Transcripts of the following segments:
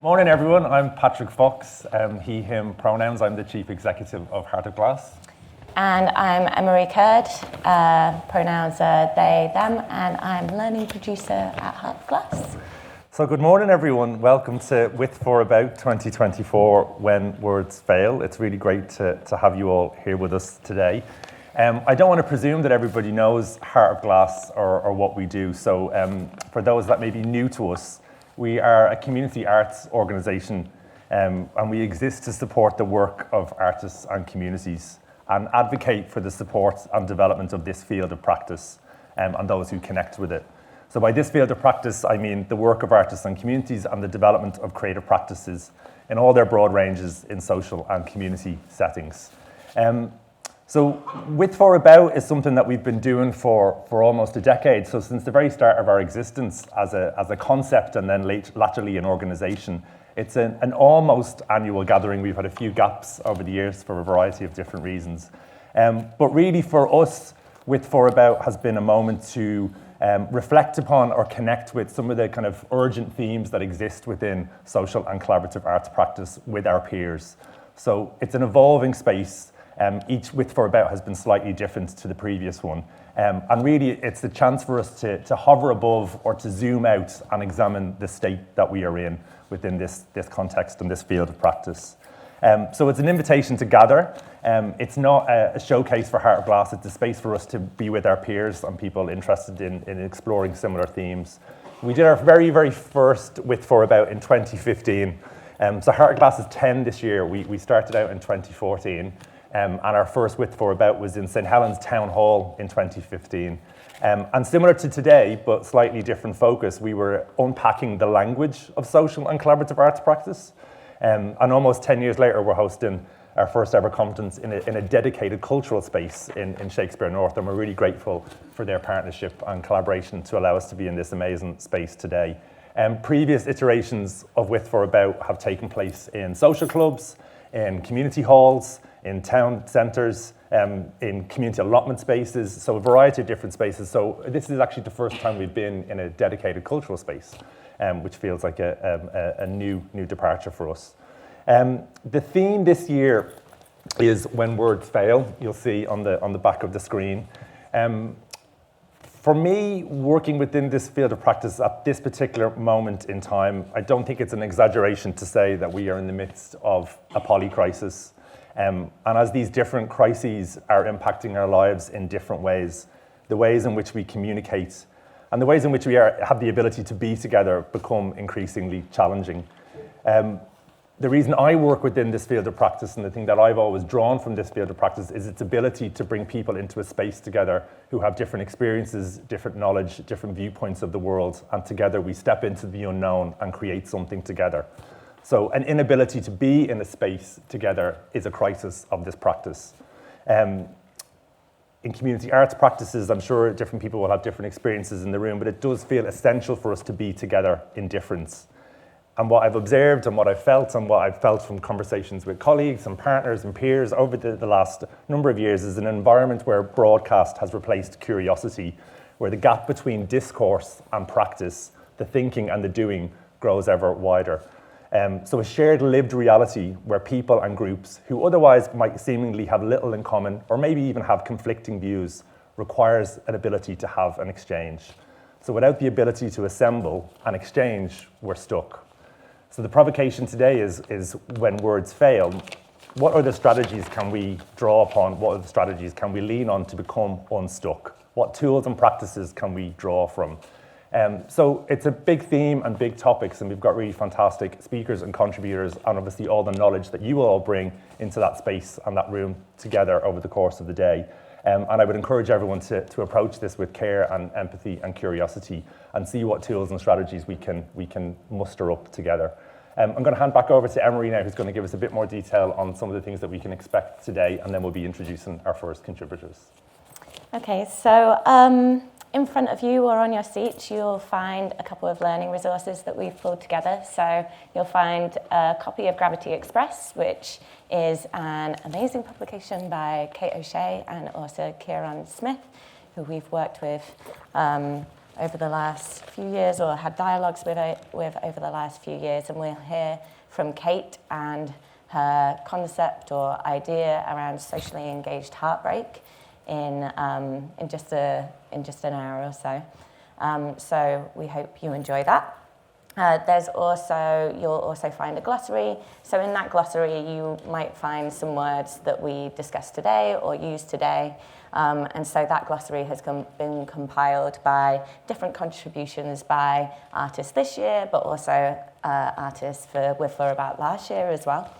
Morning everyone, I'm Patrick Fox, he, him pronouns. I'm the Chief Executive of Heart of Glass. And I'm Emeri Kurd, pronouns are they, them, and I'm learning producer at Heart of Glass. So good morning everyone, welcome to With For About 2024 When Words Fail. It's really great to have you all here with us today. I don't want to presume that everybody knows Heart of Glass or what we do, so for those that may be new to us, we are a community arts organisation and we exist to support the work of artists and communities and advocate for the support and development of this field of practice and those who connect with it. So by this field of practice, I mean the work of artists and communities and the development of creative practices in all their broad ranges in social and community settings. So With For About is something that we've been doing for almost a decade. So since the very start of our existence as a concept and then latterly an organisation, it's an almost annual gathering. We've had a few gaps over the years for a variety of different reasons. But really for us, With For About has been a moment to reflect upon or connect with some of the kind of urgent themes that exist within social and collaborative arts practice with our peers. So it's an evolving space. Each With For About has been slightly different to the previous one. And really, it's the chance for us to hover above or to zoom out and examine the state that we are in within this context and this field of practice. So it's an invitation to gather. It's not a showcase for Heart of Glass. It's a space for us to be with our peers and people interested in exploring similar themes. We did our very, very first With For About in 2015. So Heart of Glass is 10 this year. We started out in 2014. And our first With For About was in St Helens Town Hall in 2015. And similar to today, but slightly different focus, we were unpacking the language of social and collaborative arts practice. And almost 10 years later, we're hosting our first ever conference in a dedicated cultural space in Shakespeare North. And we're really grateful for their partnership and collaboration to allow us to be in this amazing space today. Previous iterations of With For About have taken place in social clubs, in community halls, in town centres, in community allotment spaces, so a variety of different spaces. So this is actually the first time we've been in a dedicated cultural space, which feels like a new departure for us. The theme this year is When Words Fail. You'll see on the back of the screen. For me, working within this field of practice at this particular moment in time, I don't think it's an exaggeration to say that we are in the midst of a polycrisis. And as these different crises are impacting our lives in different ways, the ways in which we communicate and the ways in which we have the ability to be together become increasingly challenging. The reason I work within this field of practice and the thing that I've always drawn from this field of practice is its ability to bring people into a space together who have different experiences, different knowledge, different viewpoints of the world, and together we step into the unknown and create something together. So an inability to be in a space together is a crisis of this practice. In community arts practices, I'm sure different people will have different experiences in the room, but it does feel essential for us to be together in difference. And what I've observed and what I've felt and what I've felt from conversations with colleagues and partners and peers over the last number of years is an environment where broadcast has replaced curiosity, where the gap between discourse and practice, the thinking and the doing, grows ever wider. So a shared lived reality where people and groups who otherwise might seemingly have little in common or maybe even have conflicting views requires an ability to have an exchange. So without the ability to assemble and exchange, we're stuck. So the provocation today is when words fail, what other strategies can we draw upon? What other strategies can we lean on to become unstuck? What tools and practices can we draw from? So it's a big theme and big topics, and we've got really fantastic speakers and contributors, and obviously all the knowledge that you will all bring into that space and that room together over the course of the day. And I would encourage everyone to approach this with care and empathy and curiosity and see what tools and strategies we can muster up together. I'm going to hand back over to Emeri now, who's going to give us a bit more detail on some of the things that we can expect today, and then we'll be introducing our first contributors. Okay, so in front of you or on your seat, you'll find a couple of learning resources that we've pulled together. So you'll find a copy of Gravity Express, which is an amazing publication by Kate O'Shea and also Kieran Smith, who we've worked with over the last few years, or had dialogues with over the last few years, and we'll hear from Kate and her concept or idea around socially engaged heartbreak in just an hour or so. So we hope you enjoy that. You'll also find a glossary. So in that glossary, you might find some words that we discussed today or used today. And so that glossary has been compiled by different contributions by artists this year, but also artists with For About last year as well.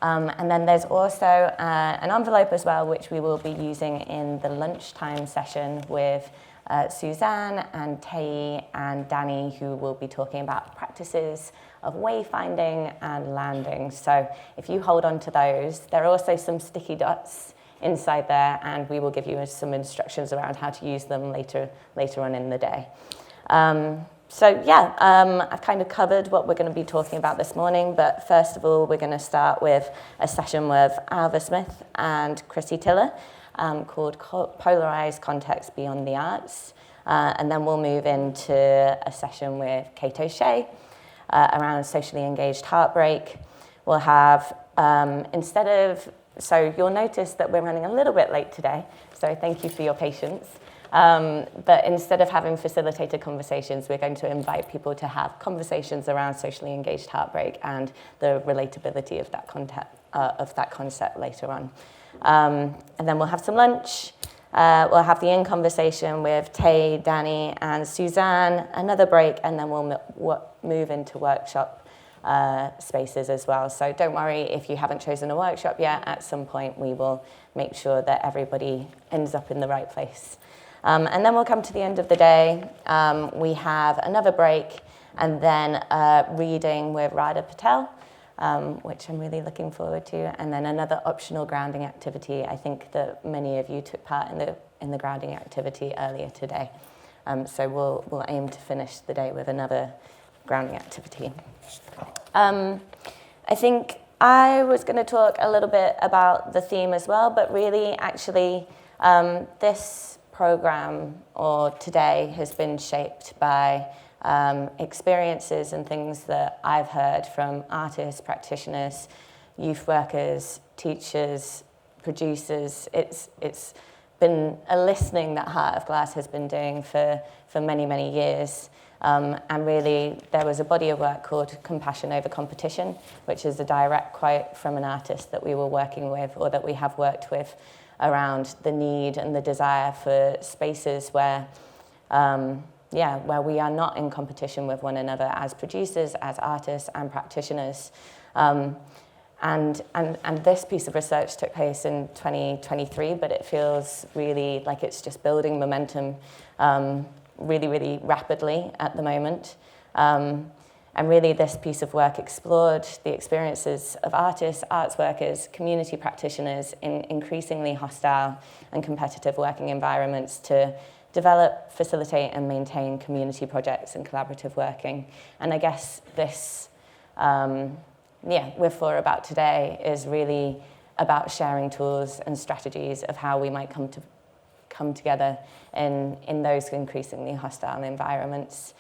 And then there's also an envelope as well, which we will be using in the lunchtime session with Suzanne and Tae and Danny, who will be talking about practices of wayfinding and landing. So if you hold on to those, there are also some sticky dots inside there, and we will give you some instructions around how to use them later on in the day. I've kind of covered what we're going to be talking about this morning, but first of all, we're going to start with a session with Alva Smith and Chrissy Tiller called Polarized Context Beyond the Arts. And then we'll move into a session with Kate O'Shea around socially engaged heartbreak. We'll have, so you'll notice that we're running a little bit late today, so thank you for your patience. But instead of having facilitated conversations, we're going to invite people to have conversations around socially engaged heartbreak and the relatability of that concept later on. And then we'll have some lunch. We'll have the in-conversation with Tae, Danny, and Suzanne, another break, and then we'll move into workshop spaces as well. So don't worry if you haven't chosen a workshop yet. At some point, we will make sure that everybody ends up in the right place. And then we'll come to the end of the day. We have another break, and then reading with Radha Patel, which I'm really looking forward to, and then another optional grounding activity. I think that many of you took part in the grounding activity earlier today. So we'll aim to finish the day with another grounding activity. I think I was going to talk a little bit about the theme as well, but really, actually, this program or today has been shaped by experiences and things that I've heard from artists, practitioners, youth workers, teachers, producers. It's been a listening that Heart of Glass has been doing for many, many years. And really, there was a body of work called Compassion Over Competition, which is a direct quote from an artist that we were working with, or that we have worked with, around the need and the desire for spaces where we are not in competition with one another as producers, as artists, and practitioners. And this piece of research took place in 2023, but it feels really like it's just building momentum really, really rapidly at the moment. And really, this piece of work explored the experiences of artists, arts workers, community practitioners in increasingly hostile and competitive working environments to develop, facilitate, and maintain community projects and collaborative working. And I guess this, we're For About today is really about sharing tools and strategies of how we might come together in those increasingly hostile environments.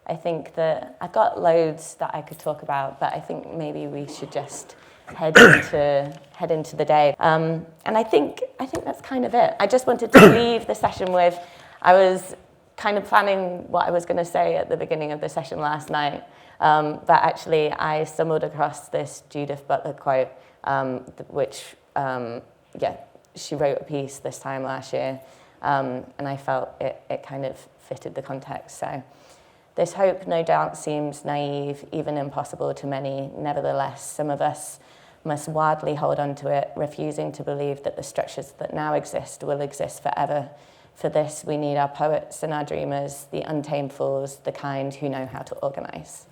I think that I've got loads that I could talk about, but I think maybe we should just head into the day. And I think that's kind of it. I just wanted to leave the session with, I was kind of planning what I was going to say at the beginning of the session last night, but actually I stumbled across this Judith Butler quote, which, she wrote a piece this time last year, and I felt it kind of fitted the context. So, this hope no doubt seems naive, even impossible to many. Nevertheless, some of us must wildly hold on to it, refusing to believe that the structures that now exist will exist forever. For this, we need our poets and our dreamers, the untamed fools, the kind who know how to organize.